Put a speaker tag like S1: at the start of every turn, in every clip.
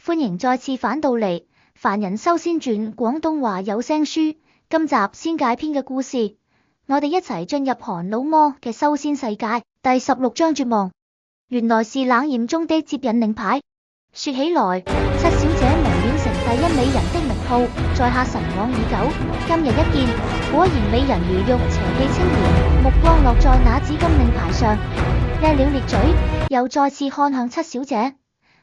S1: 歡迎再次返到嚟《凡人修仙傳》廣東話有聲書。今集先解篇嘅故事，我哋一齊進入寒老魔嘅修仙世界。第16章絕望，原來是冷艷中的接引令牌。說起來，七小姐蒙遠城第一美人的名號在下神往已久，今日一見，果然美人如玉，邪氣青蓮，目光落在那紫金令牌上，咧了咧嘴，又再次看向七小姐，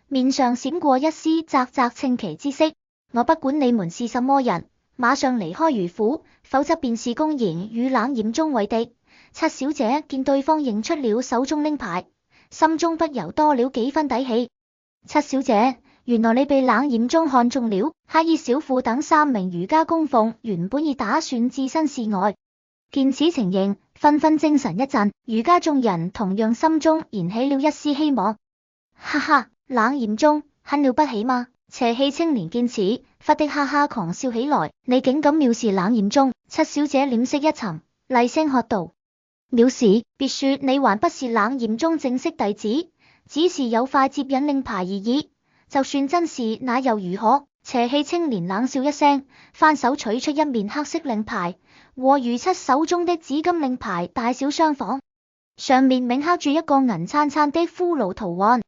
S1: 面上閃過一絲嘖嘖稱奇之色。我不管你們是什麼人，馬上離開魚府，否則便是公然與冷艷中為敵。七小姐見對方認出了手中令牌，心中不由多了幾分底氣。七小姐，原來你被冷艷中看中了。黑衣小婦等3名瑜伽供奉原本已打算置身事外，見此情形，紛紛精神一振。瑜伽眾人同樣心中燃起了一絲希望。哈哈，冷艷中很了不起嗎？邪氣青蓮見此，忽的哈哈狂笑起來。你竟敢藐視冷艷中？七小姐臉色一沉，厲聲喝道：藐視？別說你還不是冷艷中正式弟子，只是有塊接引令牌而已。就算真是，那又如何？邪氣青蓮冷笑一聲，翻手取出一面黑色令牌，和如七手中的紫金令牌大小相仿，上面銘刻住一個銀燦燦的骷髏圖案。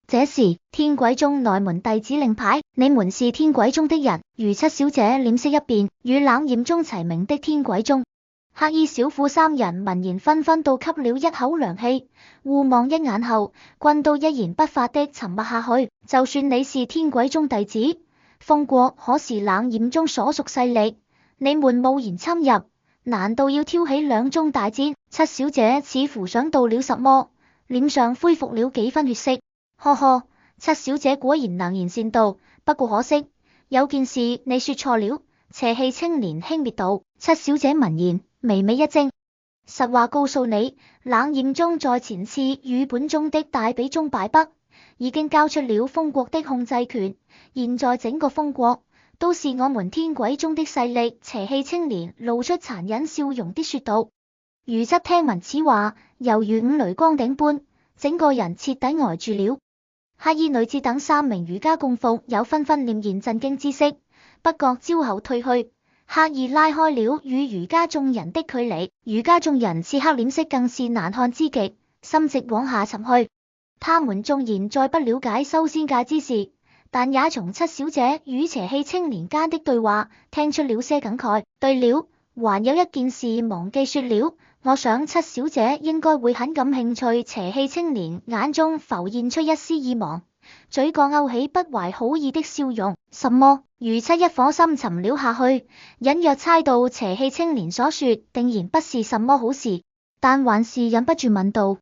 S1: 這是天鬼宗內門弟子令牌，你們是天鬼宗的人？如七小姐臉色一變，與冷艷中齊名的天鬼宗。黑衣小婦3人聞言紛紛倒吸了一口涼氣，互望一眼後，均都一言不發的沉默下去。就算你是天鬼宗弟子，封國可是冷艷中所屬勢力，你們貿然侵入，難道要挑起兩宗大戰？七小姐似乎想到了什麼，臉上恢復了幾分血色。呵呵，七小姐果然能言善道，不過可惜，有件事你說錯了。邪氣青蓮輕蔑道。七小姐聞言，微微一怔。實話告訴你，冷艷中在前次與本宗的大比中敗北，已經交出了封國的控制權，現在整個封國都是我們天鬼宗的勢力。邪氣青蓮露出殘忍笑容的說道。如七聽聞此話，猶如5雷轟頂般，整個人徹底呆住了。黑衣女子等3名瑜伽供奉有紛紛臉現震驚之色，不覺朝後退去，刻意拉開了與瑜伽眾人的距離。瑜伽眾人此刻臉色更是難看之極，心直往下沉去。他們縱然再不了解修仙界之事，但也從七小姐與邪氣青蓮間的對話聽出了些感慨。對了，還有一件事忘記說了，我想七小姐應該會很感興趣。邪氣青蓮眼中浮現出一絲意芒，嘴角勾起不懷好意的笑容。什麼？如七一顆心沉了下去，隱約猜到邪氣青蓮所說定然不是什麼好事，但還是忍不住問道：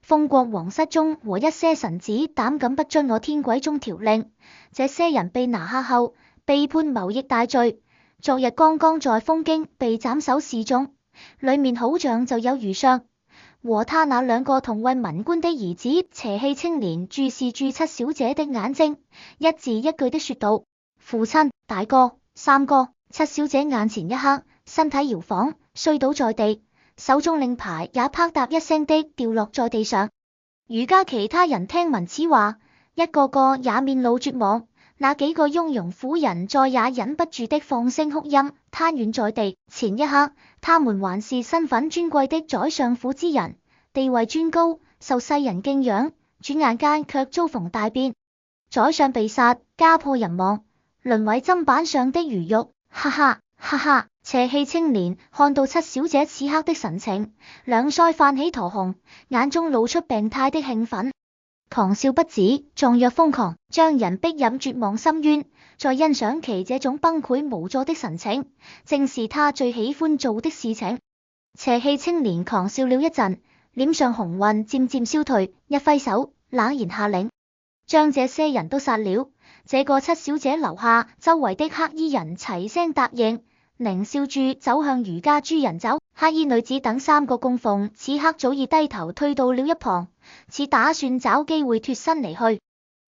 S1: 封國皇室中和一些臣子膽敢不遵我天鬼宗條令，這些人被拿下後被判謀逆大罪，昨日剛剛在封京被斬首示眾，裡面好像就有如上和他那2個同為文官的兒子。邪氣青蓮注視住七小姐的眼睛，一字一句的說道：父親、大哥、三哥。七小姐眼前一黑，身體搖晃，摔倒在地，手中令牌也啪嗒一聲的掉落在地上。瑜伽其他人聽聞此話，一個個也面露絕望，那幾個雍容婦人再也忍不住的放聲哭泣，癱軟在地。前一刻他們還是身份尊貴的宰相府之人，地位尊高，受世人敬仰，轉眼間卻遭逢大變，宰相被殺，家破人亡，淪為砧板上的魚肉。哈哈哈哈！邪氣青蓮看到七小姐此刻的神情，兩腮泛起鴕紅，眼中露出病態的興奮，狂笑不止，狀若瘋狂，將人逼入絕望深淵。再欣賞其這種崩潰無助的神情，正是他最喜歡做的事情。邪氣青蓮狂笑了一陣，臉上紅暈漸漸消退，一揮手，冷言下令，將這些人都殺了。這個七小姐留下，周圍的黑衣人齊聲答應，獰笑住走向瑜伽諸人走。黑衣女子等3個供奉此刻早已低頭退到了一旁，似打算找機會脫身離去。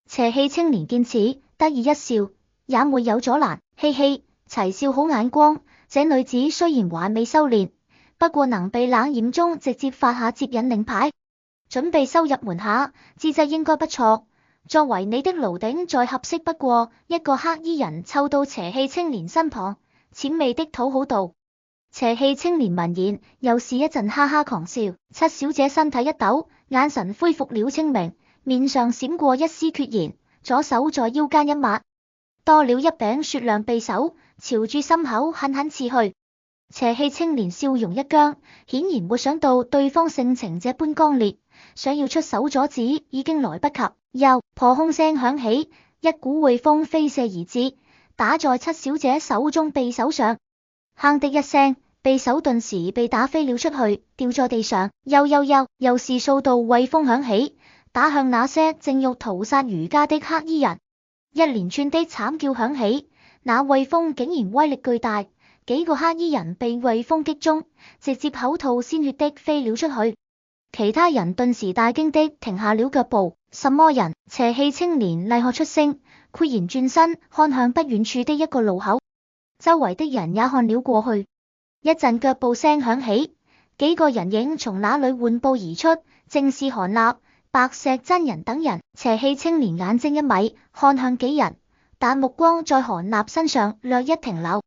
S1: 邪氣青蓮見此，得意一笑，也沒有阻攔，嘻嘻，齊笑好眼光。這女子雖然還未修煉，不過能被冷艷中直接發下接引令牌，準備收入門下，資質應該不錯。作為你的奴隸再合適不過。一個黑衣人湊到邪氣青年身旁，淺味的討好道。邪氣青年聞言，又是一陣哈哈狂笑。七小姐身體一抖，眼神恢復了清明，面上閃過一絲決然，左手在腰間一抹，多了一柄雪亮匕首，朝住心口狠狠刺去。邪氣青年笑容一僵，顯然沒想到對方性情這般剛烈，想要出手阻止已經來不及。又破空聲響起，一股衛風飛射而至，打在七小姐手中匕首上。砰的一聲，匕首頓時被打飛了出去，掉在地上。又是數道衛風響起，打向那些正欲屠殺瑜伽的黑衣人。一連串的慘叫響起，那衛風竟然威力巨大。幾個黑衣人被衛風擊中，直接口吐鮮血的飛了出去。其他人頓時大驚的停下了腳步。什麼人？邪氣青年厲喝出聲，豁然轉身看向不遠處的一個路口。周圍的人也看了過去。一陣腳步聲響起，幾個人影從那裡緩步而出，正是韓立、白石真人等人。邪氣青年眼睛一咪，看向幾人，但目光在韓立身上略一停留，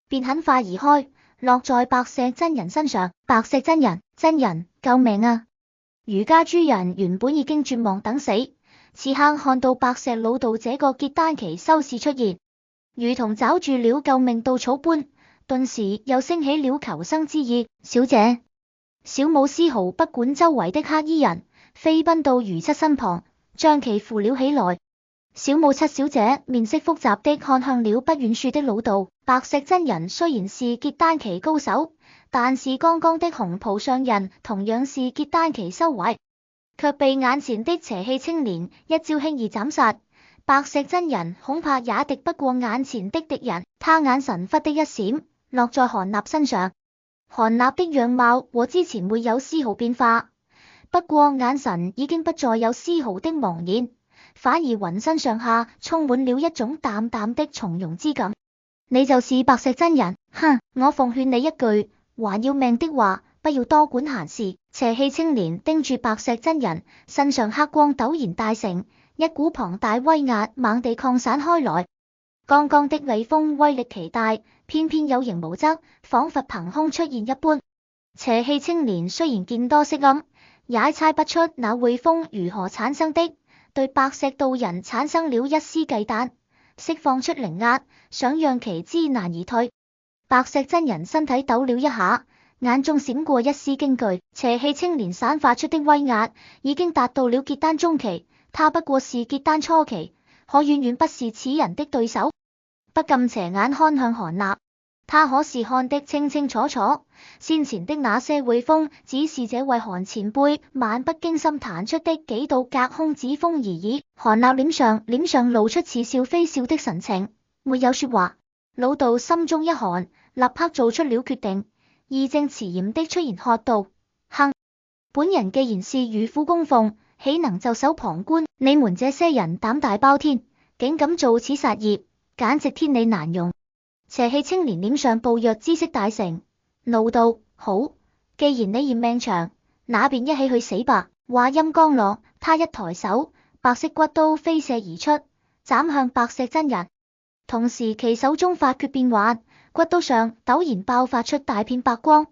S1: 便很快移開，落在白石真人身上。白石真人，救命啊！瑜伽諸人原本已經絕望等死，此刻看到白石老道這個結丹期修士出現，如同找住了救命稻草般，頓時又升起了求生之意。小姐，小舞絲毫不管周圍的黑衣人，飛奔到如七身旁，將其扶了起來。小舞七小姐面色複雜的看向了不遠處的老道。白石真人雖然是結丹期高手，但是剛剛的紅袍上人同樣是結丹期修為，卻被眼前的邪氣青年一招輕易斬殺。白石真人恐怕也敵不過眼前的敵人，他眼神忽的一閃，落在韓立身上。韓立的樣貌和之前沒有絲毫變化，不過眼神已經不再有絲毫的茫然，反而渾身上下充滿了一種淡淡的從容之感。你就是白石真人？哼，我奉勸你一句，還要命的話，不要多管閒事。邪氣青年盯住白石真人，身上黑光陡然大盛，一股龐大威壓猛地擴散開來。剛剛的衛風威力奇大，偏偏有形無質，仿佛憑空出現一般。邪氣青年雖然見多識暗，也猜不出那衛風如何產生的，對白石道人產生了一絲忌憚，釋放出靈壓，想讓其知難而退。白石真人身體抖了一下，眼中閃過一絲驚懼。邪氣青年散發出的威壓已經達到了結丹中期，他不過是結丹初期，可遠遠不是此人的對手。不禁斜眼看向韓立，他可是看得清清楚楚，先前的那些衛風只是這位韓前輩漫不經心彈出的幾道隔空指風而已。韓立臉上露出似笑非笑的神情，沒有說話。老道心中一寒，立刻做出了決定，義正辭嚴的出言喝道：哼，本人既然是如虎供奉，豈能袖手旁觀？你們這些人膽大包天，竟敢做此殺業，簡直天理難容。邪氣青年臉上暴虐之色大盛，怒道：好，既然你嫌命長，那便一起去死吧。話音剛落，他一抬手，白色骨刀飛射而出，斬向白石真人。同時其手中法訣變幻，骨刀上陡然爆發出大片白光，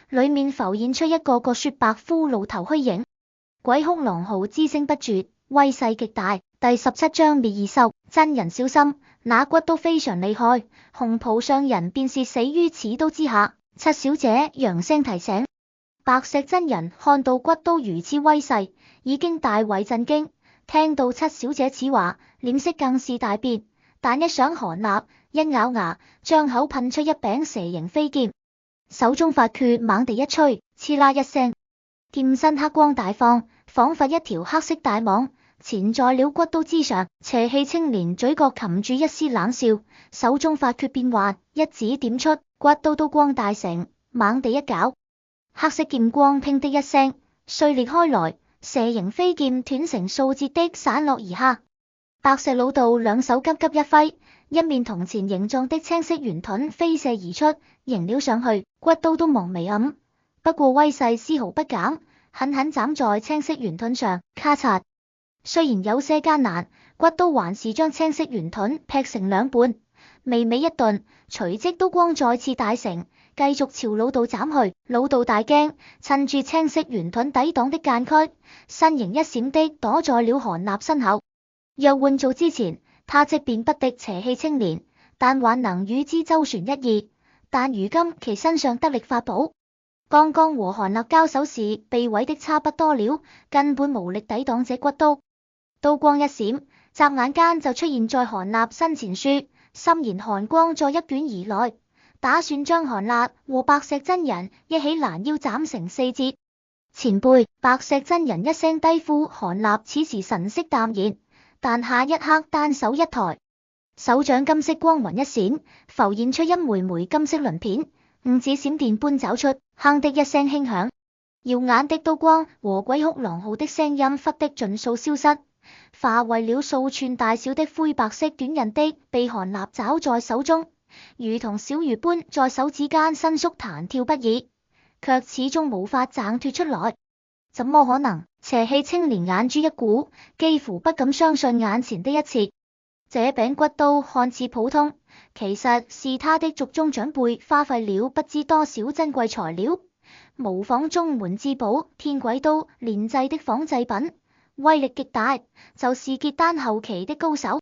S1: 裏面浮現出一個個雪白骷髏頭虛影，鬼哭狼嚎之聲不絕，威勢極大。第17章滅異獸。真人小心，那骨刀非常厲害，紅袍上人便是死於此刀之下。七小姐揚聲提醒。白石真人看到骨刀如此威勢，已經大為震驚，聽到七小姐此話，臉色更是大變，但一想韓立，一咬牙，張口噴出一柄蛇形飛劍，手中法訣猛地一吹，刺啦一聲，劍身黑光大放，仿佛一條黑色大網，纏在了骨刀之上。邪氣青年嘴角噙住一絲冷笑，手中法訣變幻，一指點出，骨刀刀光大成，猛地一絞，黑色劍光砰的一聲碎裂開來，蛇形飛劍斷成數節的散落而下。白石老道兩手急急一揮，一面銅錢形狀的青色圓盾飛射而出，迎了上去，骨刀都忙微暗，不過威勢絲毫不減，狠狠斬在青色圓盾上，咔嚓。雖然有些艱難，骨刀還是將青色圓盾劈成兩半，微微一頓，隨即刀光再次大成，繼續朝老道斬去。老道大驚，趁住青色圓盾抵擋的間隙，身形一閃的躲在了韓立身後。若換做之前，他即便不敵邪氣青年，但還能與之周旋一二。但如今其身上得力法寶，剛剛和韓立交手時被毀的差不多了，根本無力抵擋這骨刀。刀光一閃，眨眼間就出現在韓立身前說，森然寒光再一捲而來，打算將韓立和白石真人一起攔腰斬成四截。前輩，白石真人一聲低呼，韓立此時神色淡然，但下一刻單手一抬，手掌金色光暈一閃，浮現出一枚枚金色鱗片，五指閃電般找出，哼的一聲輕響，耀眼的刀光和鬼哭狼嚎的聲音忽的盡數消失，化為了數寸大小的灰白色短刃的被韓立抓在手中，如同小魚般在手指間伸縮彈跳不已，卻始終無法掙脫出來。怎麼可能？邪氣青年眼珠一鼓，幾乎不敢相信眼前的一切。這柄骨刀看似普通，其實是他的族中長輩花費了不知多少珍貴材料，模仿宗門至寶天鬼刀煉製的仿製品，威力極大，就是結丹後期的高手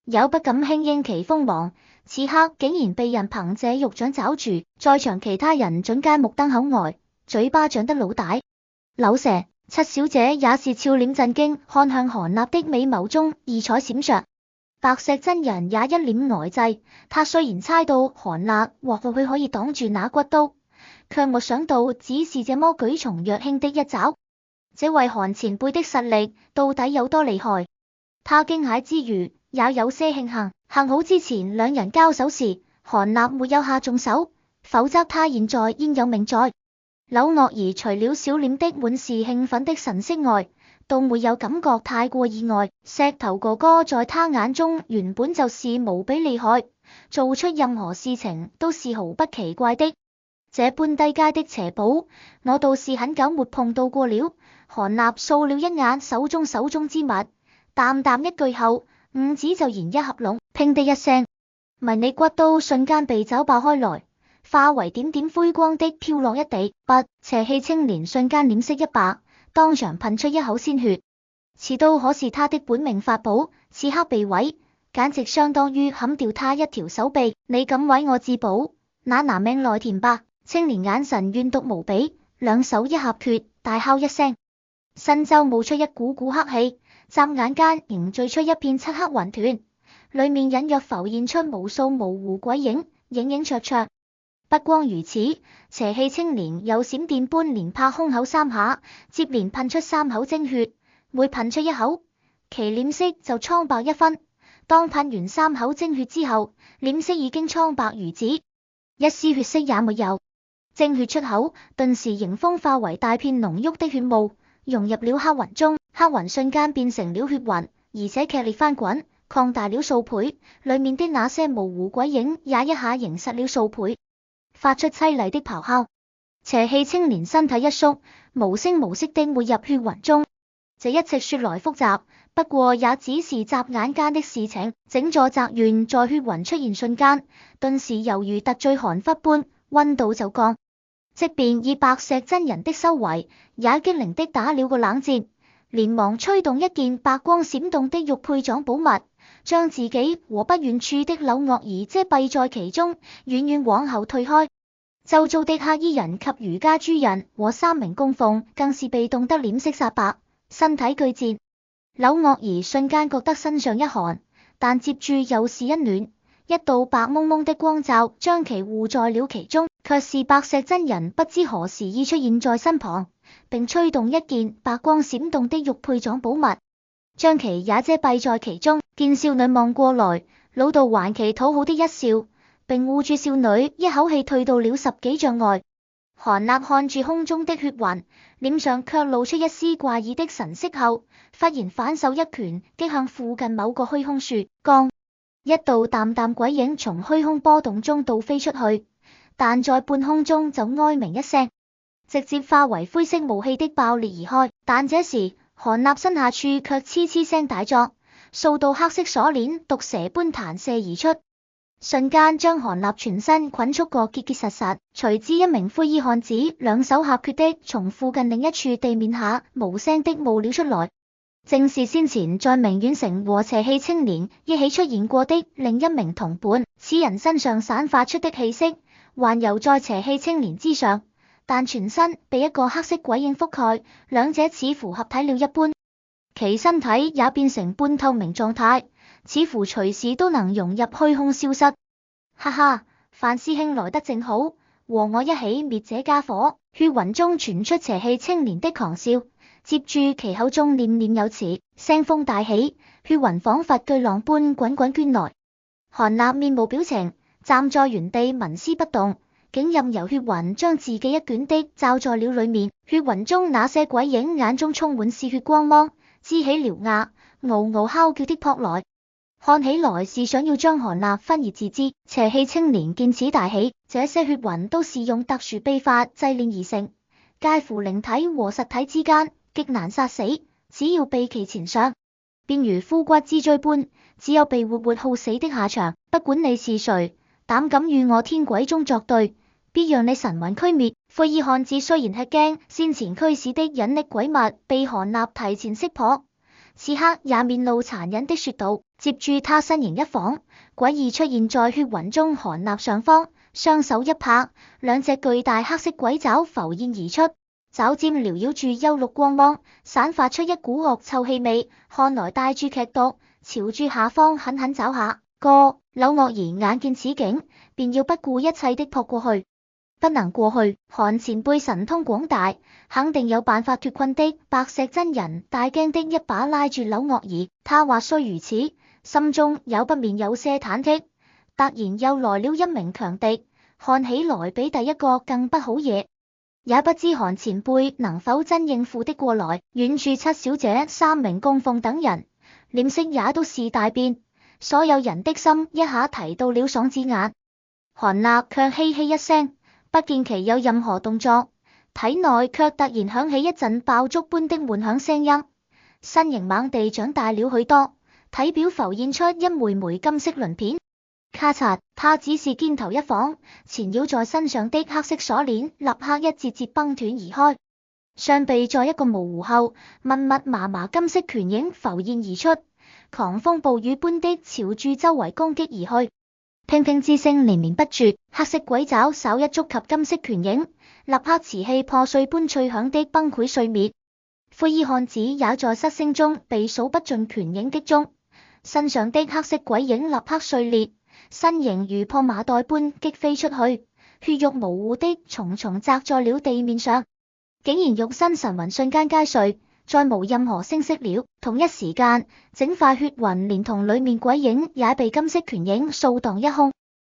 S1: 有不敢輕應其鋒芒。此刻竟然被人憑這玉掌抓住，在場其他人盡皆目瞪口呆，嘴巴長得老大。柳蛇七小姐也是俏臉震驚，看向韓立的美眸中異彩閃爍。白石真人也一臉呆滯，他雖然猜到韓立或許可以擋住那骨刀，卻沒想到只是這麼舉重若輕的一爪。這位韓前輩的實力到底有多厲害？他驚駭之餘也有些慶幸，幸好之前兩人交手時韓立沒有下重手，否則他現在應有命在。柳樂兒除了小臉的滿是興奮的神色外，都沒有感覺太過意外。石頭哥哥在他眼中原本就是無比厲害，做出任何事情都是毫不奇怪的。這般低階的邪寶，我倒是很久沒碰到過了。韓立掃了一眼手中之物，淡淡一句後，五指就然一合攏，砰的一聲，迷你骨刀瞬間被抓爆開來，化為點點灰光的飄落一地。不，邪氣青年瞬間臉色一白，當場噴出一口鮮血。此刀可是他的本命法寶，此刻被毀，簡直相當於砍掉他一條手臂。你敢毀我至寶，那拿命來填吧！青年眼神怨毒無比，兩手一合決，大吼一聲，身周冒出一股股黑氣，眨眼間凝聚出一片漆黑雲團，裏面隱約浮現出無數模糊鬼影，影影綽綽。不光如此，邪氣青年又閃電般連拍胸口三下，接連噴出三口精血，每噴出一口，其臉色就蒼白一分。當噴完三口精血之後，臉色已經蒼白如紙，一絲血色也沒有。精血出口，頓時迎風化為大片濃郁的血霧，融入了黑雲中，黑雲瞬間變成了血雲，而且劇烈翻滾，擴大了數倍，裏面的那些模糊鬼影也一下凝實了數倍，發出淒厲的咆哮。邪氣青年身體一縮，無聲無息地沒入血雲中。這一切說來複雜，不過也只是眨眼間的事情。整座宅院在血雲出現瞬間，頓時猶如突墜寒窟般，溫度就降。即便以白石真人的修為，也機靈的打了個冷戰，連忙催動一件白光閃動的玉佩狀寶物，將自己和不遠處的柳樂兒遮蔽在其中，遠遠往後退開。周遭的黑衣人及瑜伽諸人和三名供奉更是被凍得臉色煞白，身體巨顫。柳樂兒瞬間覺得身上一寒，但接住又是一暖，一道白蒙蒙的光罩將其護在了其中，卻是白石真人不知何時已出現在身旁，並催動一件白光閃動的玉佩狀寶物，將其也遮蔽在其中。見少女望過來，老道還其討好的一笑，並護住少女一口氣退到了10幾丈外。韓立看住空中的血雲，臉上卻露出一絲怪異的神色後，忽然反手一拳擊向附近某個虛空樹幹，一道淡淡鬼影從虛空波動中倒飛出去，但在半空中就哀鳴一聲，直接化為灰色霧氣的爆裂而開。但這時韓立身下處卻嗤嗤聲大作，數道黑色鎖鏈毒蛇般彈射而出，瞬間將韓立全身捆束個結結實實。隨之一名灰衣漢子兩手合決的從附近另一處地面下無聲的冒了出來，正是先前在明遠城和邪氣青年一起出現過的另一名同伴。此人身上散發出的氣息環遊在邪氣青年之上，但全身被一個黑色鬼影覆蓋，兩者似乎合體了一般，其身體也變成半透明狀態，似乎隨時都能融入虛空消失。哈哈，范師兄來得正好，和我一起滅這家伙。血雲中傳出邪氣青年的狂笑，接住其口中念念有詞，聲風大起，血雲仿佛巨浪般滾滾捐來。韓立面無表情，站在原地紋絲不動，竟任由血雲將自己一捲的罩在了裏面。血雲中那些鬼影眼中充滿嗜血光芒，支起獠牙，嗷嗷哮叫的撲來，看起來是想要將韓立分而治之。邪氣青年見此大喜，這些血雲都是用特殊秘法製煉而成，介乎靈體和實體之間，極難殺死，只要被其纏上，便如枯骨之椎般，只有被活活耗死的下場。不管你是誰，膽敢與我天鬼宗作對，必讓你神魂俱滅。灰衣漢子雖然吃驚先前驅使的隱匿鬼物被韓立提前識破，此刻也面露殘忍的說道。接住他身形一晃，詭異出現在血雲中韓立上方，雙手一拍，兩隻巨大黑色鬼爪浮現而出，爪尖繚繞住幽綠光芒，散發出一股惡臭氣味，看來帶住劇毒，朝住下方狠狠爪下。柳岳兒眼見此景，便要不顧一切的撲過去。不能過去，韓前輩神通廣大，肯定有辦法脫困的。白石真人大驚的一把拉住柳岳兒，他話雖如此，心中有不免有些忐忑。突然又來了一名強敵，看起來比第一個更不好惹，也不知韓前輩能否真應付的過來。遠處七小姐、三名供奉等人臉色也都是大變，所有人的心一下提到了嗓子眼。韓立卻嘻嘻一聲，不見其有任何動作，體內卻突然響起一陣爆竹般的悶響聲音，身形猛地長大了許多，體表浮現出一枚枚金色鱗片。咔嚓，他只是肩頭一晃，纏繞在身上的黑色鎖鏈立刻一節節崩斷而開，上臂在一個模糊後，密密麻麻金色拳影浮現而出，狂風暴雨般的朝住周圍攻擊而去。乒乒之聲連綿不絕，黑色鬼爪稍一觸及金色拳影，立刻瓷器破碎般脆響的崩潰碎滅。灰衣漢子也在失聲中被數不盡拳影擊中，身上的黑色鬼影立刻碎裂，身形如破麻袋般擊飛出去，血肉模糊的重重砸在了地面上，竟然肉身神魂瞬間皆碎，再無任何聲息了。同一時間，整塊血雲連同裏面鬼影也被金色拳影掃蕩一空，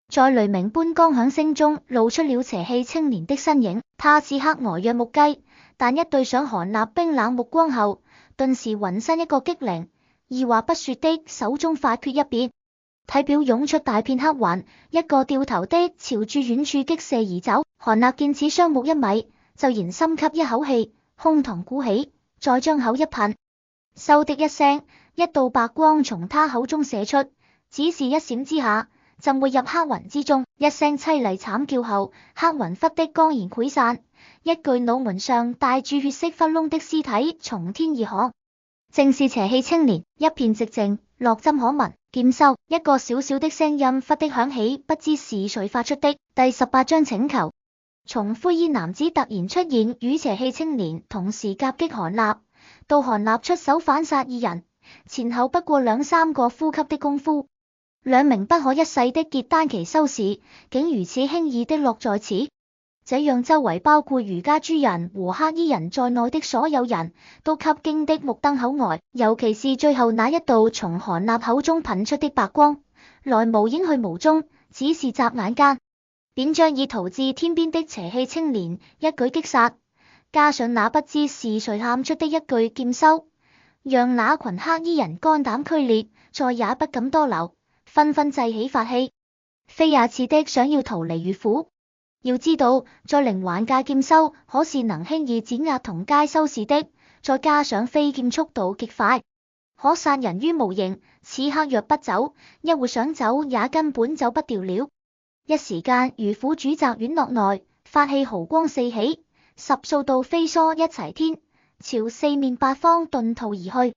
S1: 在雷鳴般剛響聲中露出了邪氣青年的身影。他此刻呆若木雞，但一對上韓立冰冷目光後，頓時渾身一個激靈，二話不說的手中法訣一變，體表湧出大片黑雲，一個掉頭的朝住遠處擊射而走。韓立見此雙目一米，就然深吸一口氣，胸膛鼓起，再張口一噴，嗖的一聲，一道白光從他口中射出，只是一閃之下，浸沒入黑雲之中。一聲淒厲慘叫後，黑雲忽的光然潰散，一具腦門上帶住血色窟窿的屍體從天而降，正是邪氣青年。一片寂靜，落針可聞。劍收，一個小小的聲音忽的響起，不知是誰發出的。第18章請求。從灰衣男子突然出現與邪氣青年同時夾擊韓立，到韓立出手反殺二人，前後不過2-3個呼吸的功夫，兩名不可一世的結丹期修士竟如此輕易的落在此，這讓周圍包括瑜伽諸人和黑衣人在內的所有人都吸驚的目瞪口呆，尤其是最後那一道從韓立口中噴出的白光，來無影去無蹤，只是眨眼間便將已逃至天邊的邪氣青年一舉擊殺，加上那不知是誰喊出的一句劍收，讓那群黑衣人肝膽俱裂，再也不敢多留，紛紛祭起法器，非也似的想要逃離魚府。要知道，在靈環界劍收可是能輕易碾壓同階修士的，再加上飛劍速度極快，可殺人於無形。此刻若不走，一會想走也根本走不掉了。一時間，魚府主宅院落內發氣豪光四起，十數道飛梭一齊天，朝四面八方遁逃而去。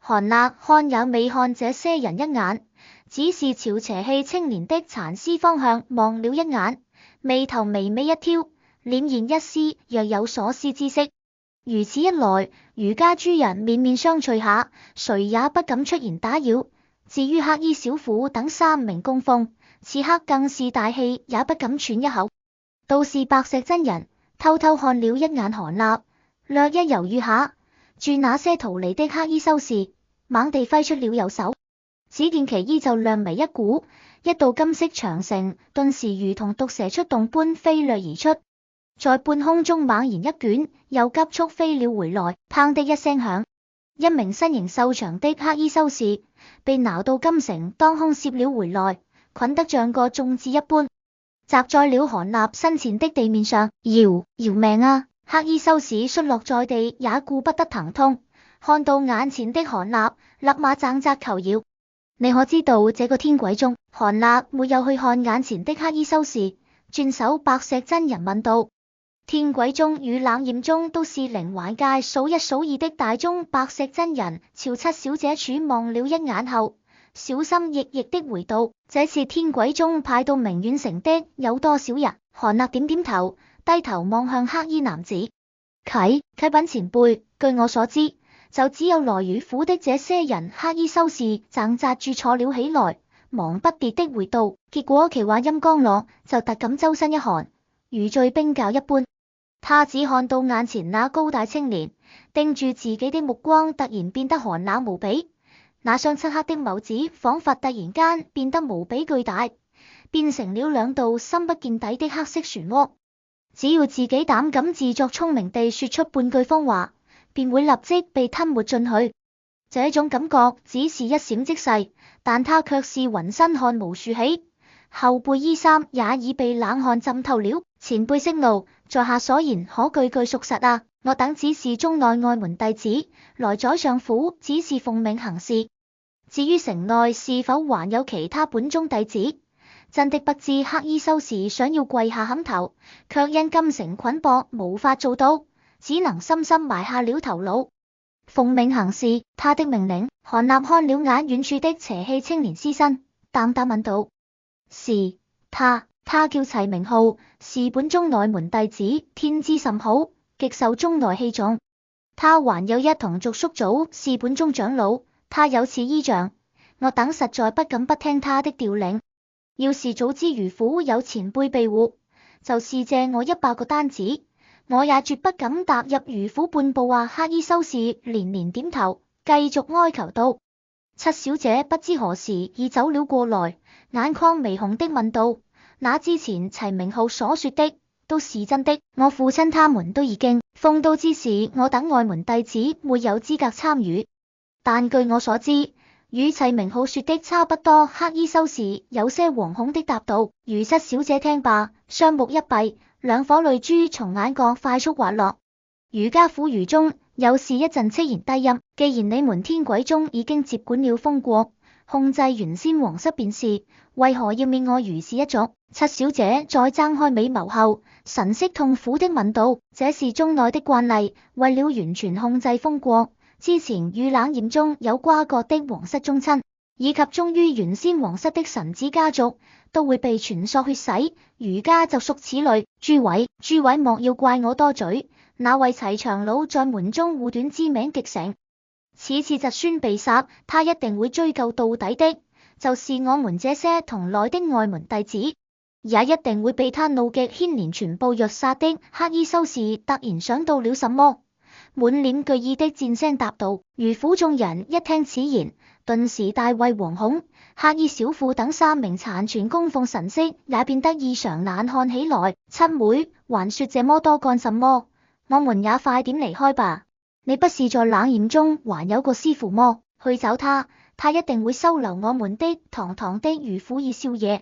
S1: 韓立看也未看這些人一眼，只是朝邪氣青年的殘屍方向望了一眼，眉頭微微一挑，儼然一絲若有所思之色。如此一來，余家諸人面面相覷下，誰也不敢出言打擾。至於黑衣小婦等3名供奉，此刻更是大氣也不敢喘一口。倒是白石真人偷偷看了一眼韓立，略一猶豫下，住那些逃離的黑衣修士，猛地揮出了右手，只見其衣袖亮眉一股，一道金色長繩頓時如同毒蛇出洞般飛掠而出，在半空中猛然一捲，又急速飛了回來。砰的一聲響，一名身形瘦長的黑衣修士被撓到金繩當空攝了回來，捆得像個眾子一般，砸在了韓立身前的地面上。饒命啊！黑衣修士摔落在地也顧不得疼痛，看到眼前的韓立，立馬掙扎求饒。你可知道這個天鬼宗？韓立沒有去看眼前的黑衣修士，轉手白石真人問道。天鬼宗與冷艷宗都是靈環界數一數二的大宗。白石真人朝七小姐處望了一眼後，小心翼翼的回道：這次天鬼宗派到明遠城的有多少人？韓立點點頭，低頭望向黑衣男子。啟稟前輩，據我所知，就只有來魚府的這些人。黑衣修士掙扎住坐了起來，忙不迭的回道。結果其話音剛落，就突感周身一寒，如醉冰窖一般。他只看到眼前那高大青年，盯住自己的目光突然變得寒冷無比，那雙漆黑的眸子仿佛突然間變得無比巨大，變成了2道深不見底的黑色漩渦。只要自己膽敢自作聰明地說出半句瘋話，便會立即被吞沒進去。這種感覺只是一閃即逝，但他卻是渾身汗毛豎起，後背衣衫也已被冷汗浸透了。前輩息怒，在下所言可句句屬實啊！我等只是宗內外門弟子，來宰相府只是奉命行事。至於城內是否還有其他本宗弟子，真的不知。黑衣修士想要跪下磕頭，卻因金繩捆綁無法做到，只能深深埋下了頭腦。奉命行事，他的命令。韓立看了眼遠處的邪氣青年屍身，淡淡問道：是他叫齊明浩，是本宗內門弟子，天資甚好，極受宗內器重。他還有一同族叔祖是本宗長老，他有此依仗，我等實在不敢不聽他的調令。要是早知魚府有前輩庇護，就是借我100個單子，我也絕不敢踏入魚府半步啊！黑衣修士連連點頭，繼續哀求道：七小姐不知何時已走了過來，眼眶微紅的問道：那之前齊明浩所說的都是真的？我父親他們都已經封刀之事，我等外門弟子沒有資格參與。但據我所知，與齊明浩說的差不多。黑衣修士有些惶恐的答道。如七小姐聽罷，雙目一閉，2顆淚珠從眼角快速滑落。余家府余宗又是一陣戚然低吟。既然你們天鬼宗已經接管了封國，控制原先皇室便是，為何要滅我余氏一族？七小姐再睜開美眸後，神色痛苦的問道：這是宗內的慣例，為了完全控制封國，之前與冷艷宗有瓜葛的皇室宗親，以及忠於原先皇室的臣子家族，都會被全數血洗。余家就屬此類。諸位莫要怪我多嘴，那位齊長老在門中護短之名極盛，此次侄孫被殺，他一定會追究到底的。就是我們這些同來的外門弟子，也一定會被他怒極牽連全部虐殺的。黑衣修士突然想到了什麼，滿臉懼意的戰聲答道。魚府眾人一聽此言，頓時大為惶恐。黑衣小婦等3名殘存供奉神色也變得異常難看起來。七妹，還說這麼多幹什麼？我們也快點離開吧。你不是在冷艷宗還有個師父麼？去找他，他一定會收留我們的。堂堂的魚府二少爺，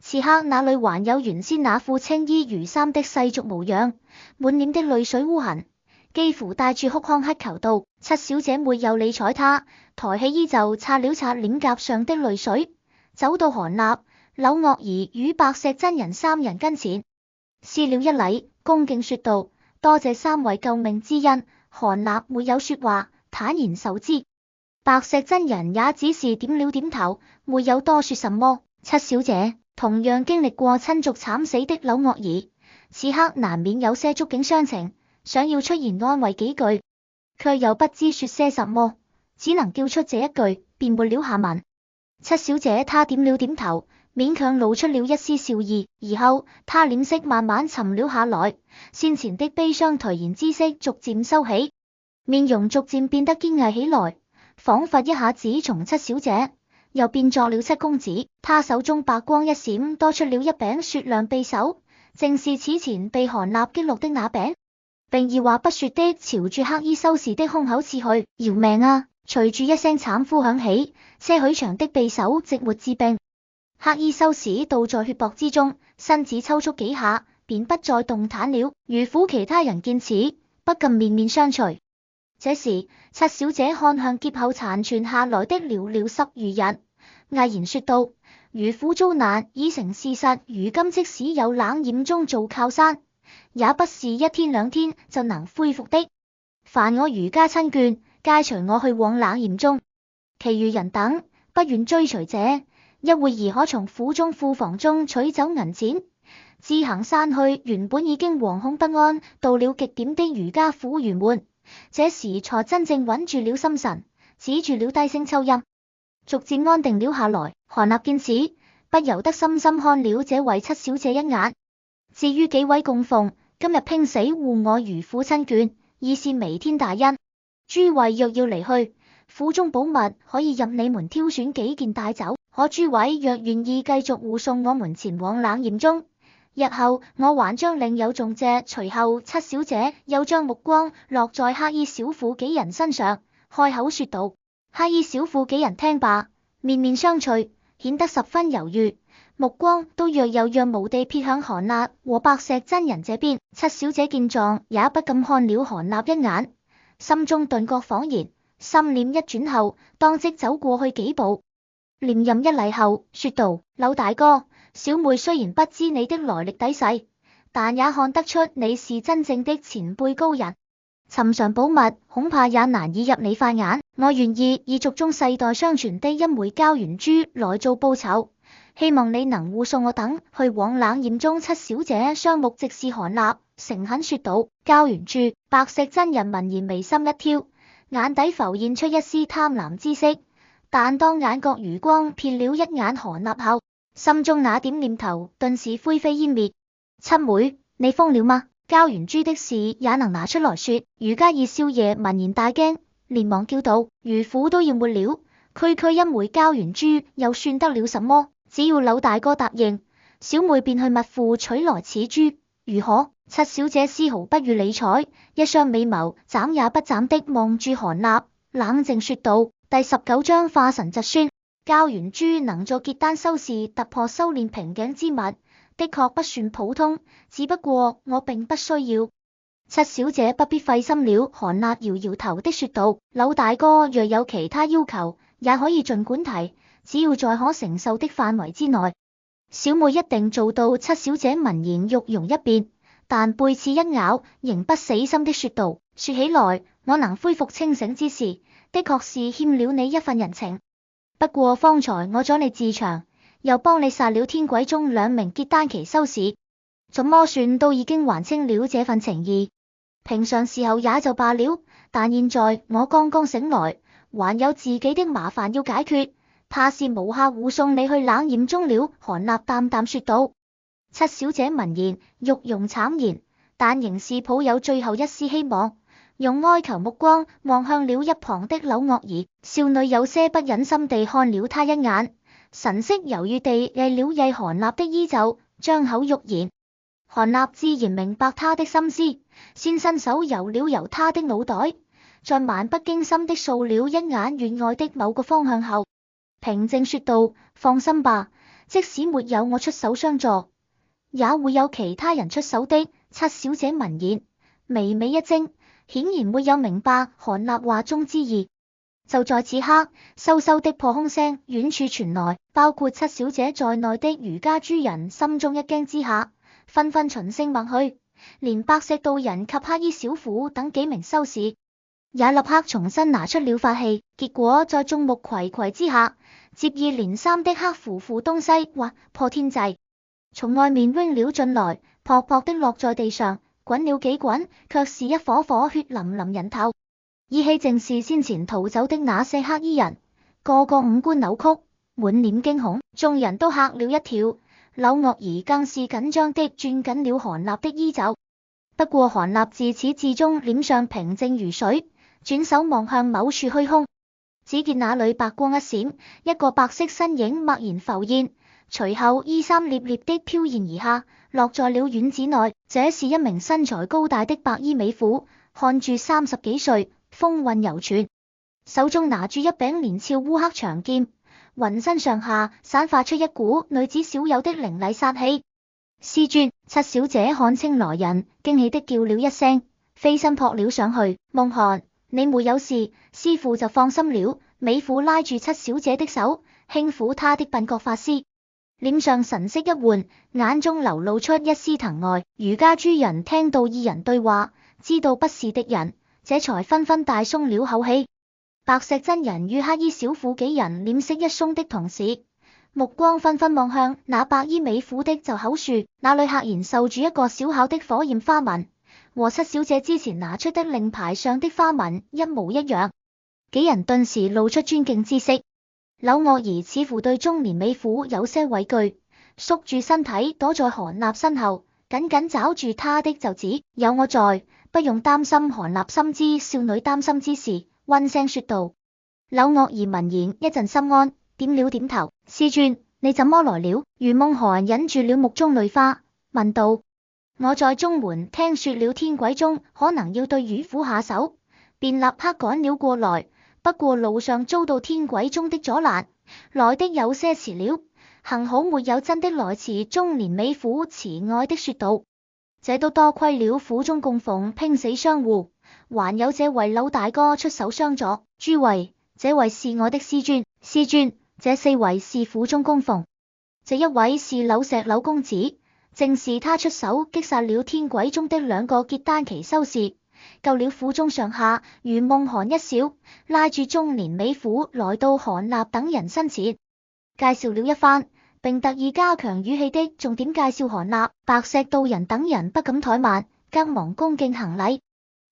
S1: 此刻哪裏還有原先那副青衣如衫的世俗模樣？滿臉的淚水污痕，幾乎帶住哭腔乞求道。七小姐沒有理睬他，抬起衣袖擦了擦臉頰上的淚水，走到韓立、柳樂兒與白石真人三人跟前，施了一禮，恭敬說道：多謝三位救命之恩。韓立沒有說話，坦然受之。白石真人也只是點了點頭，沒有多說什麼。七小姐同樣經歷過親族慘死的柳樂兒，此刻難免有些觸景傷情，想要出言安慰幾句，卻又不知說些什麼，只能叫出這一句，便沒了下文。七小姐她點了點頭，勉強露出了一絲笑意，而後她臉色慢慢沉了下來，先前的悲傷頹然之色逐漸收起，面容逐漸變得堅毅起來，仿佛一下子從七小姐又變作了七公子。她手中白光一閃，多出了一柄雪亮匕首，正是此前被韓立擊落的那柄，並二話不說的朝住黑衣修士的胸口刺去。饒命啊！隨住一聲慘呼響起，些許長的匕首直沒致命。黑衣修士倒在血泊之中，身子抽搐幾下，便不再動彈了。魚府其他人見此，不禁面面相覷。這時，七小姐看向劫後殘存下來的寥寥10餘人，毅然說道：魚府遭難已成事實，如今即使有冷冉宗做靠山，也不是一天兩天就能恢復的。凡我餘家親眷，皆隨我去往冷冉宗，其餘人等不願追隨者，一會兒可從府中庫房中取走銀錢，自行散去。原本已經惶恐不安到了極點的余家婦孺們，這時才真正穩住了心神，止住了低聲秋音，逐漸安定了下來。韓立見此，不由得深深看了這位七小姐一眼。至於幾位供奉今日拼死護我魚府親眷，已是彌天大恩。諸位若要離去，府中寶物可以任你們挑選幾件帶走。可諸位若願意繼續護送我們前往冷冉宗，日後我還將另有重謝。隨後七小姐又將目光落在黑衣小婦幾人身上，開口說道。黑衣小婦幾人聽罷，面面相覷，顯得十分猶豫，目光都若有若無地瞥向韓立和白石真人這邊。七小姐見狀，也不禁看了韓立一眼，心中頓覺恍然，心念一轉後，當即走過去幾步，連任一禮後說道：柳大哥，小妹雖然不知你的來歷底細，但也看得出你是真正的前輩高人，尋常寶物恐怕也難以入你法眼。我願意以族中世代相傳的一枚膠原珠來做報酬，希望你能護送我等去往冷冉宗。七小姐雙目直視韓立，誠懇說道：膠原珠。白石真人聞言眉心一挑，眼底浮現出一絲貪婪之色，但當眼角餘光瞥了一眼韓立後，心中那點念頭頓時灰飛煙滅。七妹，你瘋了嗎？膠原珠的事也能拿出來說？余家二少爺聞言大驚，連忙叫道：魚府都要沒了，區區一枚膠原珠又算得了什麼？只要柳大哥答應，小妹便去密庫取來此珠，如何？七小姐絲毫不予理睬，一雙美眸眨也不眨的望住韓立，冷靜說道：第19章化神疾宣。膠原珠能助結丹修士突破修煉瓶頸之物，的確不算普通，只不過我並不需要。七小姐不必費心了，韓立搖搖頭的說道：柳大哥若有其他要求，也可以盡管提，只要在可承受的範圍之內，小妹一定做到。七小姐聞言欲容一變，但背刺一咬，仍不死心的說道：說起來，我能恢復清醒之時，的確是欠了你一份人情。不過方才我阻你自場，又幫你殺了天鬼宗2名結丹期修士，怎麼算都已經還清了這份情誼。平常時候也就罷了，但現在我剛剛醒來，還有自己的麻煩要解決，怕是無暇護送你去冷冉宗了。韓立淡淡說道。七小姐聞言，玉容慘然，但仍是抱有最後一絲希望，用哀求目光望向了一旁的柳樂兒。少女有些不忍心地看了他一眼，神色猶豫地揹了揹韓立的衣袖，張口欲言。韓立自然明白他的心思，先伸手揉了揉他的腦袋，再漫不經心的掃了一眼院外的某個方向後，平靜說道：放心吧，即使沒有我出手相助，也會有其他人出手的。七小姐聞言，微微一怔，顯然沒有明白韓立話中之意。就在此刻，嗖嗖的破空聲遠處傳來，包括七小姐在內的余家諸人心中一驚之下，紛紛循聲默去，連白石道人及黑衣小婦等幾名修士也立刻重新拿出了法器，結果在眾目睽睽之下，接二連三的黑乎乎東西劃破天際，從外面扔了進來，撲撲的落在地上，滾了幾滾，卻是一顆顆血淋淋人頭。依稀正是先前逃走的那些黑衣人，個個五官扭曲，滿臉驚恐，眾人都嚇了一跳。柳樂兒更是緊張的攥緊了韓立的衣袖。不過韓立自始至終臉上平靜如水，轉手望向某處虛空，只見那裡白光一閃，一個白色身影默然浮現，隨後衣衫獵獵的飄然而下，落在了院子內。這是一名身材高大的白衣美婦，看住30幾歲，風韻猶存，手中拿住一柄連鞘烏黑長劍，渾身上下散發出一股女子少有的凌厲殺氣。師尊，七小姐看清來人，驚喜的叫了一聲，飛身撲了上去。夢寒，你沒有事，師父就放心了。美婦拉住七小姐的手，輕撫她的鬢角髮絲，臉上神色一換，眼中流露出一絲疼愛。余家諸人聽到二人對話，知道不是敵人，這才紛紛大鬆了口氣。白石真人與黑衣小婦幾人臉色一鬆的同時，目光紛紛望向那白衣美婦的袖口處，那裡赫然繡住一個小巧的火焰花紋，和七小姐之前拿出的令牌上的花紋一模一樣。幾人頓時露出尊敬之色。柳樂兒似乎對中年美婦有些畏懼，縮住身體躲在韓立身後，緊緊抓住她的袖子。有我在，不用擔心。韓立深知少女擔心之事，溫聲說道。柳樂兒聞言一陣心安，點了點頭。師尊，你怎麼來了？余夢寒忍住了目中淚花，問道。我在中門聽說了天鬼宗可能要對魚府下手，便立刻趕了過來，不過路上遭到天鬼宗的阻攔，來的有些遲了，幸好沒有真的來遲。中年美婦慈愛的說道。這都多虧了府中供奉拼死相護，還有這位柳大哥出手相助。諸位，這位是我的師尊。師尊，這4位是府中供奉，這一位是柳石柳公子，正是他出手擊殺了天鬼宗的2個結丹期修士，救了府中上下。余夢寒一笑，拉住中年美婦來到韓立等人身前，介紹了一番，並特意加強語氣的重點介紹韓立。白石道人等人不敢怠慢，急忙恭敬行禮。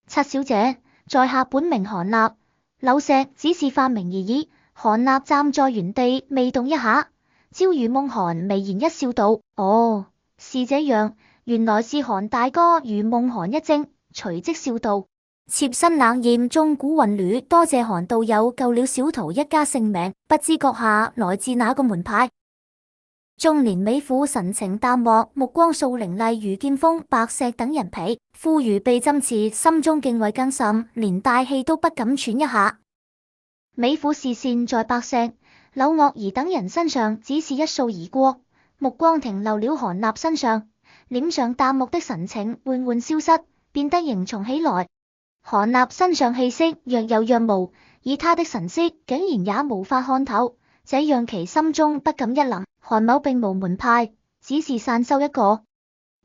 S1: 七小姐，在下本名韓立，柳石只是化名而已。韓立站在原地未動一下，朝余夢寒微然一笑道：哦，是這樣，原來是韓大哥。余夢寒一怔，隨即笑道：妾身冷艷中古混亂，多謝韓道友救了小徒一家性命，不知閣下來自哪個門派？中年美婦神情淡漠，目光掃凌厲如劍鋒。白石等人皮膚如被針刺，心中敬畏更甚，連大氣都不敢喘一下。美婦視線在白石、柳樂兒等人身上只是一掃而過，目光停留了韓立身上，臉上淡漠的神情緩緩消失，變得凝重起來。韓立身上氣息若有若無，以他的神色竟然也無法看透，這讓其心中不禁一愣。韓某並無門派，只是散修一個，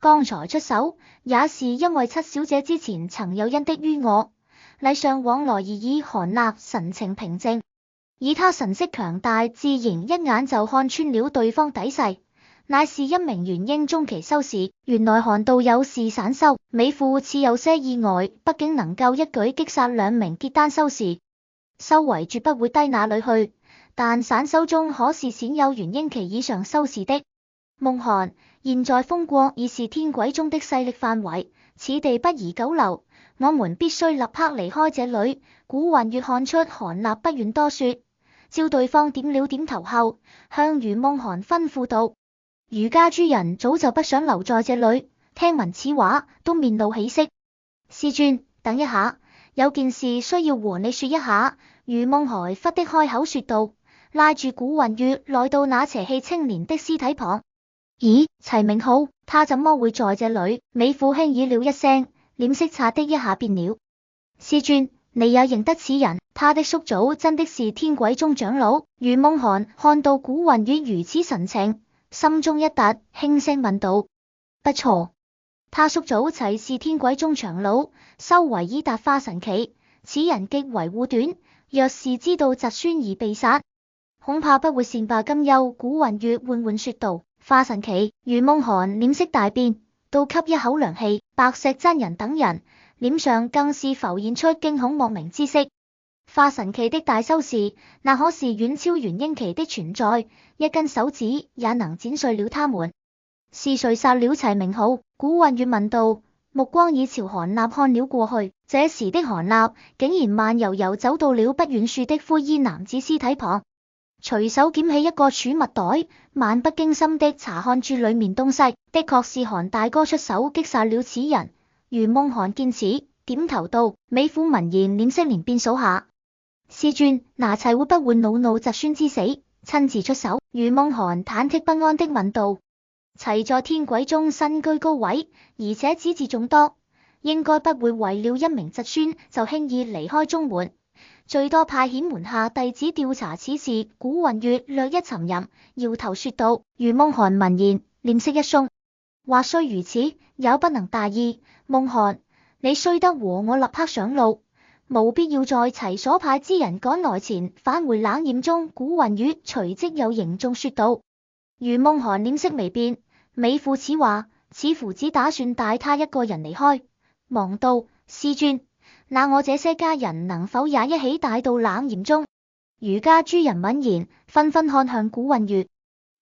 S1: 剛才出手也是因為七小姐之前曾有恩的於我，禮尚往來而已。韓立神情平靜，以他神色強大，自然一眼就看穿了對方底細，乃是一名元嬰中期修士。原來韓道友是散修。美婦似有些意外，畢竟能夠一舉擊殺2名結丹修士，修為絕不會低哪裡去，但散修中可是鮮有元嬰期以上修士的。夢寒，現在風國已是天鬼宗的勢力範圍，此地不宜久留，我們必須立刻離開這裡。古雲月看出韓立不願多說，照對方點了點頭後，向余夢寒吩咐道：余家諸人早就不想留在這裡，聽聞此話都面露喜色。師尊，等一下，有件事需要和你說一下。余夢寒忽的開口說道，拉住古雲月來到那邪氣青年的屍體旁。咦，齊明浩，他怎麼會在這裡？美婦輕咦了一聲，臉色擦的一下變了。師尊，你也認得此人？他的叔祖真的是天鬼宗長老？余夢寒看到古雲月如此神情，心中一突，輕聲問道：不錯，他叔祖齊是天鬼宗長老，修為已達化神期，此人極為護短，若是知道侄孫而被殺，恐怕不會善罷甘休。古雲月緩緩說道：化神期。余夢寒臉色大變，倒吸一口涼氣。白石真人等人臉上更是浮現出驚恐莫名之色。化神期的大修士，那可是遠超元嬰期的存在，一根手指也能剪碎了他們。是誰殺了齊明浩？古雲月問道，目光已朝韓立看了過去。這時的韓立竟然慢悠悠走到了不遠處的灰衣男子屍體旁，隨手撿起一個儲物袋，漫不經心的查看住裡面東西。的確是韓大哥出手擊殺了此人。余夢寒見此，點頭道：美婦聞言，臉色連變數下。師尊，拿齊會不會惱怒侄孫之死，親自出手？余夢寒忐忑不安的問道。齊在天鬼宗身居高位，而且子嗣眾多，應該不會為了一名侄孫就輕易離開宗門，最多派遣門下弟子調查此事。古雲月略一沉吟，搖頭說道。余夢寒聞言，臉色一鬆，話雖如此，也不能大意。夢寒，你須得和我立刻上路，無必要在齊所派之人趕來前返回冷艷宗。古雲月隨即又凝重說道。余夢寒臉色微變，美婦此話似乎只打算帶他一個人離開，忙道：師尊，那我這些家人能否也一起帶到冷艷宗？余家諸人聞言，紛紛看向古雲月。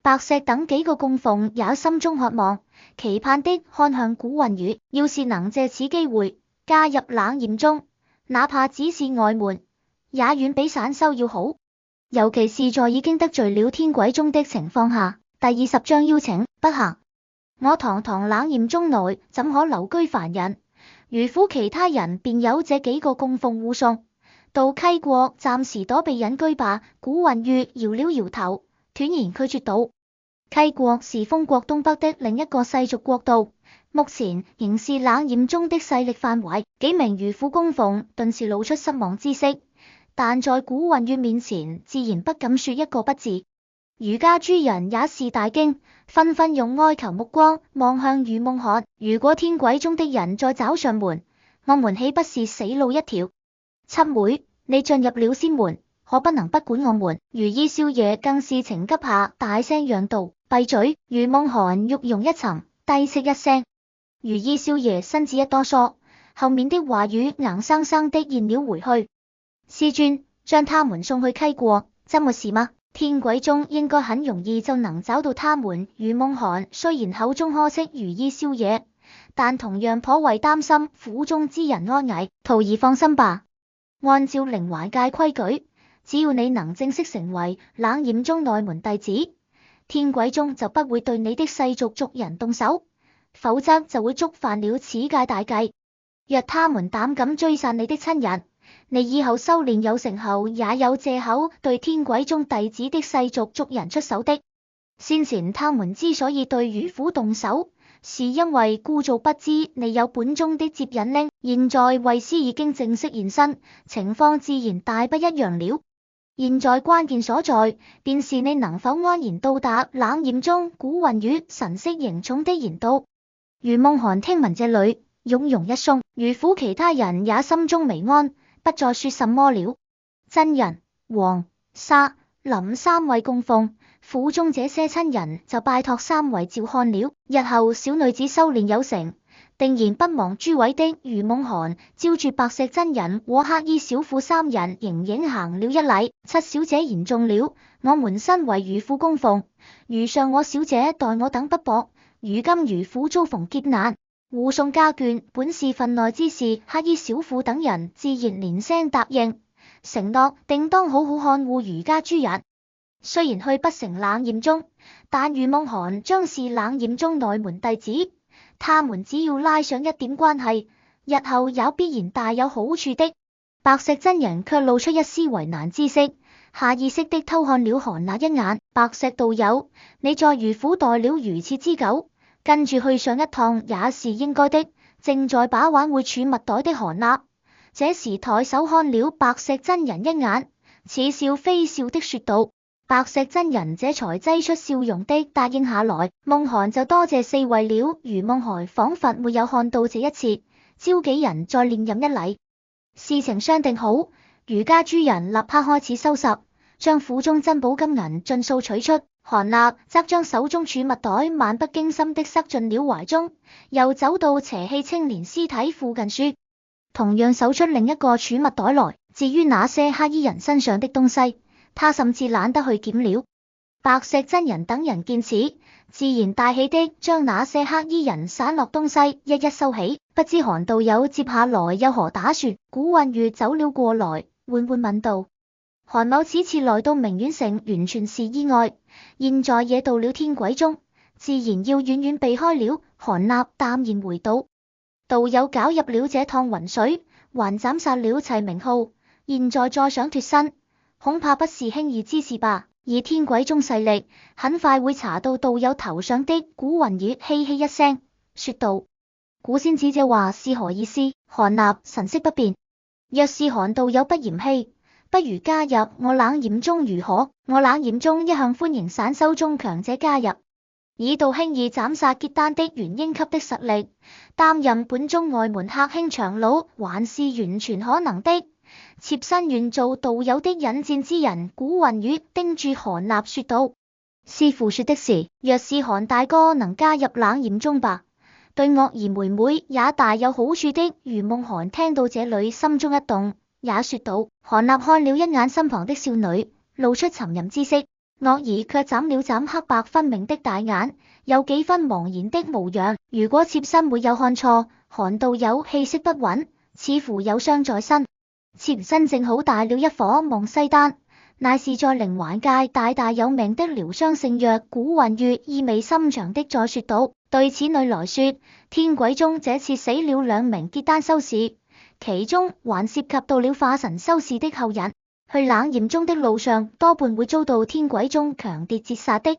S1: 白石等幾個供奉也心中渴望，期盼的看向古雲月。要是能借此機會加入冷艷宗，哪怕只是外門，也遠比散修要好。尤其是在已經得罪了天鬼宗的情況下。第20章邀請。不行，我堂堂冷艷宗內怎可留居凡人？余府其他人便有這幾個供奉護送，到溪國暫時躲避隱居吧。古雲月搖了搖頭，斷然拒絕道。溪國是封國東北的另一個世俗國度，目前仍是冷艷宗的勢力範圍。幾名余府供奉頓時露出失望之色，但在古雲月面前自然不敢說一個不字。余家諸人也是大驚，紛紛用哀求目光望向余夢寒。如果天鬼宗的人再找上門，我們豈不是死路一條？七妹，你進入了仙門，可不能不管我們。余依少爺更是情急下大聲嚷道：閉嘴！余夢寒玉容一沉，低斥一聲。余依少爺身子一哆嗦，後面的話語硬生生的咽了回去。師尊，將他們送去溪國，真沒事嗎？天鬼宗應該很容易就能找到他們。余夢寒雖然口中呵斥余依少爺，但同樣頗為擔心府中之人安危。徒兒放心吧，按照靈懷界規矩，只要你能正式成為冷艷宗內門弟子，天鬼宗就不會對你的世俗族人動手，否則就會觸犯了此界大計。若他們膽敢追殺你的親人，你以後修煉有成後，也有借口對天鬼宗弟子的世俗族人出手的。先前他們之所以對余府動手，是因為故造不知你有本宗的接引令。現在衛師已經正式現身，情況自然大不一樣了。現在關鍵所在，便是你能否安然到達冷艷宗。古雲月神色凝重的言道。余夢寒聽聞這裏，雍容一鬆，余府其他人也心中微安，不再說什麼了。真人、黃、沙、林三位供奉，府中這些親人就拜託三位照看了。日後小女子修煉有成，定然不忘諸位的。余夢寒照住白石真人和黑衣小婦三人迎迎行了一禮。七小姐言重了，我們身為余府供奉，如上我小姐待我等不薄，如今余府遭逢劫難，護送家眷本是分內之事。黑衣小婦等人自然連聲答應，承諾定當好好看護余家諸人。雖然去不成冷艷宗，但余夢寒將是冷艷宗內門弟子，他們只要拉上一點關係，日後也必然大有好處的。白石真人卻露出一絲為難之色，下意識的偷看了韓那一眼。白石道友，你在余府待了如此之久，跟住去上一趟也是應該的。正在把玩會儲物袋的韓立這時抬手看了白石真人一眼，似笑非笑的說道。白石真人這才擠出笑容的答應下來。夢涵就多謝四位了。余夢涵仿佛沒有看到這一切，召幾人再連任一禮。事情商定好，余家諸人立刻開始收拾，將府中珍寶金銀盡數取出。韓立則將手中儲物袋漫不經心的塞進了懷中，又走到邪氣青年屍體附近說，同樣搜出另一個儲物袋來。至於那些黑衣人身上的東西，他甚至懶得去檢了。白石真人等人見此，自然大喜的將那些黑衣人散落東西一一收起。不知韓道友接下來有何打算？古韻月走了過來，緩緩問道。韓某此次來到明苑城完全是意外，現在也到了天鬼宗，自然要遠遠避開了。韓立淡然回道。道友攪入了這趟渾水，還斬殺了齊明浩，現在再想脫身，恐怕不是輕易之事吧？以天鬼宗勢力，很快會查到道友頭上的。古雲雨嘿嘿一聲，說道：古仙子這話是何意思？韓立神色不變。若是韓道友不嫌棄，不如加入我冷嚴宗如何？我冷嚴宗一向歡迎散修中強者加入，以道輕易斬殺結丹的元嬰級的實力，擔任本宗外門客卿長老，還是完全可能的。妾身願做道友的引薦之人。古雲雨盯住韓立說道。師父說的是，若是韓大哥能加入冷嚴宗吧，對樂兒妹妹也大有好處的。余夢涵聽到這裡心中一動，也說道。韓立看了一眼身旁的少女，露出沉吟之色。樂兒卻眨了眨黑白分明的大眼，有幾分茫然的模樣。如果妾身沒有看錯，韓道友氣息不穩，似乎有傷在身。妾身正好帶了一顆望西丹，乃是在靈環界大大有名的療傷聖藥。古雲月意味深長的再說道。對此女來說，天鬼宗這次死了2名結丹修士，其中還涉及到了化神修士的後人，去冷嚴宗的路上多半會遭到天鬼宗強烈截殺的。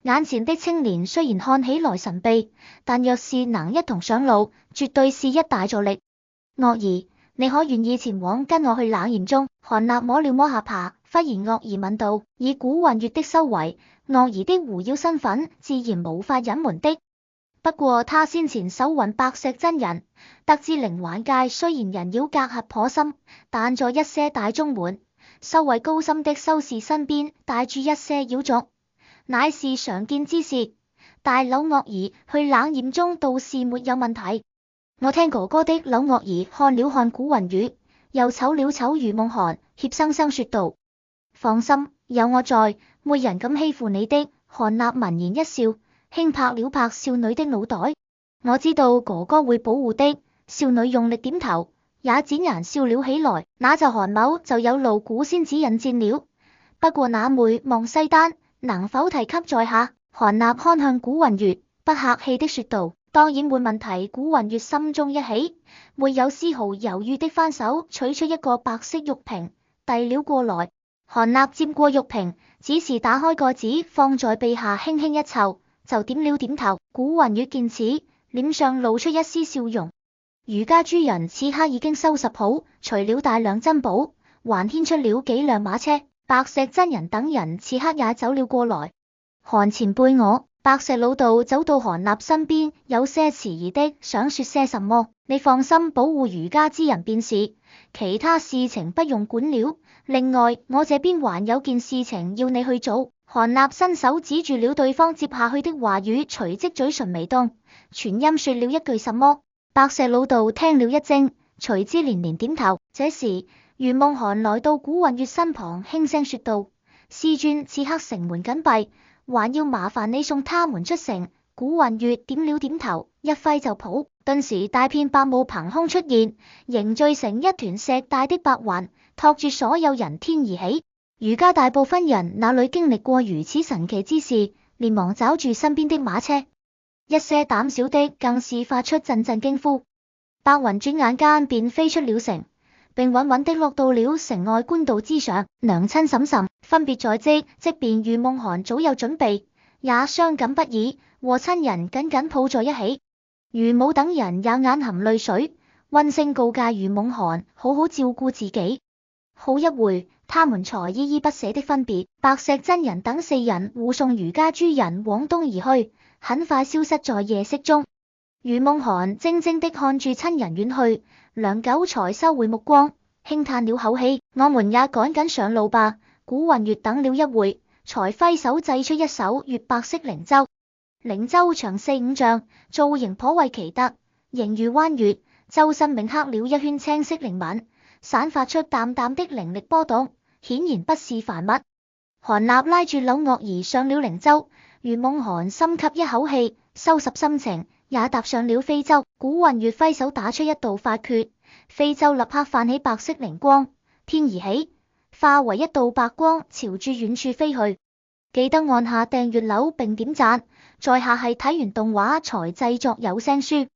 S1: 眼前的青年雖然看起來神秘，但若是能一同上路，絕對是一大助力。樂兒，你可願意前往跟我去冷嚴宗？韓立摸了摸下巴，忽然樂兒問道。以古雲月的修為，樂兒的狐妖身份自然無法隱瞞的。不過他先前搜尋白石真人，得知靈環界雖然人妖隔閡頗深，但在一些大宗門修為高深的修士身邊帶住一些妖族，乃是常見之事。大柳樂兒去冷嚴宗倒是沒有問題。我聽哥哥的。柳樂兒看了看古雲雨，又瞅了瞅余夢涵，怯生生說道。放心，有我在，沒人敢欺負你的。韓立文言一笑，輕拍了拍少女的腦袋。我知道哥哥會保護的。少女用力點頭，也展然笑了起來。那就韓某就有勞古仙子引薦了。不過那枚望西丹能否提給在下？韓立看向古雲月，不客氣的說道。當然沒問題。古雲月心中一喜，沒有絲毫猶豫的翻手取出一個白色玉瓶，遞了過來。韓立接過玉瓶，只是打開蓋子放在臂下輕輕一湊，就點了點頭。古雲月見此，臉上露出一絲笑容。余家諸人此刻已經收拾好，除了大量珍寶，還牽出了幾輛馬車。白石真人等人此刻也走了過來。韓前輩我。白石老道走到韓立身邊，有些遲疑的想說些什麼。你放心保護余家之人便是，其他事情不用管了。另外我這邊還有件事情要你去做。韓立伸手指住了對方接下去的話語，隨即嘴唇微動，傳音說了一句什麼。白石老道聽了一驚，隨之連連點頭。這時余夢涵來到古雲月身旁，輕聲說道：師尊此刻城門緊閉，還要麻煩你送他們出城。古雲月點了點頭，一揮就抱，頓時大片白霧憑空出現，凝聚成一團石大的白環，托住所有人天而起。余家大部分人哪裏經歷過如此神奇之事，連忙抓住身邊的馬車，一些膽小的更是發出陣陣驚呼。白雲轉眼間便飛出了城，並穩穩的落到了城外官道之上。娘親嬸嬸分別在即，即便余夢涵早有準備，也傷感不已，和親人緊緊抱在一起。余母等人也眼含淚水，溫馨告誡余夢寒好好照顧自己。好一會，他們才依依不捨的分別。白石真人等4人護送余家諸人往東而去，很快消失在夜色中。余夢寒靜靜的看住親人遠去，良久才收回目光，輕嘆了口氣：我們也趕緊上路吧。古雲月等了一會，才揮手製出一艘月白色靈舟。靈舟長4-5丈，造型頗為奇特，形如彎月，舟身銘刻了一圈青色靈紋，散發出淡淡的靈力波動，顯然不是凡物。韓立拉住柳岳兒上了靈舟，余夢寒深吸一口氣，收拾心情，也踏上了飛舟。古雲月揮手打出一道法訣，飛舟立刻泛起白色靈光，天而起，化為一道白光，朝住遠處飛去。記得按下訂閱鈕並點讚，在下係睇完動畫才製作有聲書，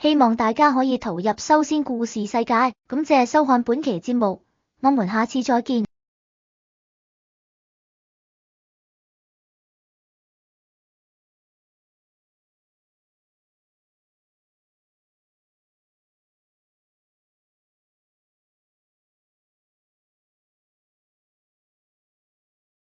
S1: 希望大家可以投入修仙故事世界。感謝收看本期節目，我們下次再見。